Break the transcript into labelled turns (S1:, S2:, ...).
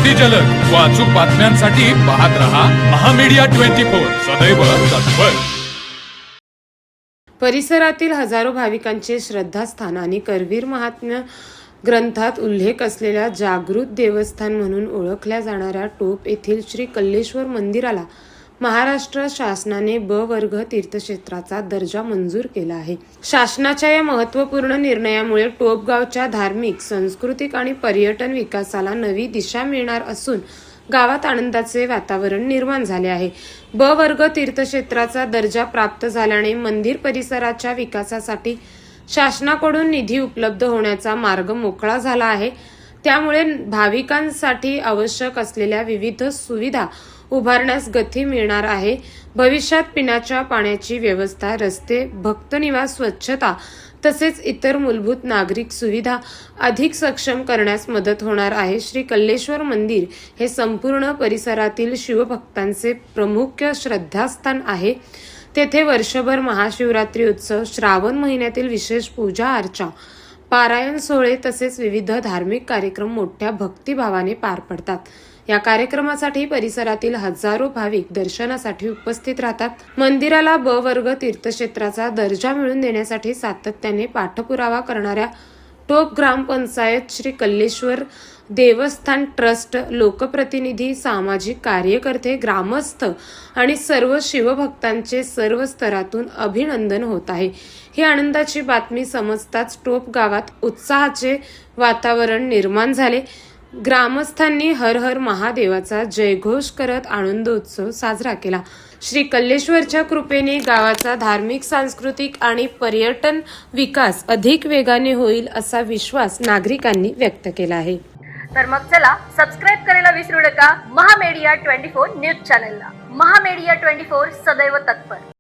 S1: अगदी जलद व अचूक बातम्यांसाठी पाहत रहा महामीडिया 24 सदैव तत्पर।
S2: परिसरातील हजारो भाविकांचे श्रद्धास्थान आणि करवीर महात्म्य ग्रंथात उल्लेख असलेल्या जागृत देवस्थान म्हणून ओळखल्या जाणाऱ्या टोप येथील श्री कल्लेश्वर मंदिराला महाराष्ट्र शासनाने ब वर्ग तीर्थक्षेत्राचा दर्जा मंजूर केला आहे। शासनाच्या या महत्त्वपूर्ण निर्णयामुळे टोप गावच्या धार्मिक, सांस्कृतिक आणि पर्यटन विकासाला नवी दिशा मिळणार असून गावात आनंदाचे वातावरण निर्माण झाले आहे। ब वर्ग तीर्थक्षेत्राचा दर्जा प्राप्त झाल्याने मंदिर परिसराच्या विकासासाठी शासनाकडून निधी उपलब्ध होण्याचा मार्ग मोकळा झाला आहे। त्यामुळे भाविकांसाठी आवश्यक असलेल्या विविध सुविधा उभारण्यास गती मिळणार आहे। भविष्यात पिण्याच्या पाण्याची व्यवस्था, रस्ते, भक्तनिवास, स्वच्छता तसेच इतर मूलभूत नागरिक सुविधा अधिक सक्षम करण्यास मदत होणार आहे। श्री कल्लेश्वर मंदिर हे संपूर्ण परिसरातील शिवभक्तांचे प्रमुख श्रद्धास्थान आहे। तेथे वर्षभर महाशिवरात्री उत्सव, श्रावण महिन्यातील विशेष पूजा अर्चा, पारायण सोहळे तसेच विविध धार्मिक कार्यक्रम मोठ्या भक्तिभावाने पार पडतात। या कार्यक्रमासाठी परिसरातील हजारो भाविक दर्शनासाठी उपस्थित राहतात। मंदिराला ब वर्ग तीर्थक्षेत्राचा दर्जा मिळवून देण्यासाठी सातत्याने पाठपुरावा करणाऱ्या टोप ग्रामपंचायत, श्री कल्लेश्वर देवस्थान ट्रस्ट, लोकप्रतिनिधी, सामाजिक कार्यकर्ते, ग्रामस्थ आणि सर्व शिवभक्तांचे सर्व स्तरातून अभिनंदन होत आहे। ही आनंदाची बातमी समजताच टोप गावात उत्साहाचे वातावरण निर्माण झाले। ग्रामस्थांनी हर हर महादेवाचा जयघोष करत आनंदोत्सव साजरा केला। श्री कल्लेश्वरच्या कृपेने गावाचा धार्मिक, सांस्कृतिक आणि पर्यटन विकास अधिक वेगाने होईल असा विश्वास नागरिकांनी व्यक्त केला आहे।
S3: तर मग चला सबस्क्राईब करायला विसरू नका महामीडिया 24 न्यूज चॅनलला। महामीडिया 24 सदैव तत्पर।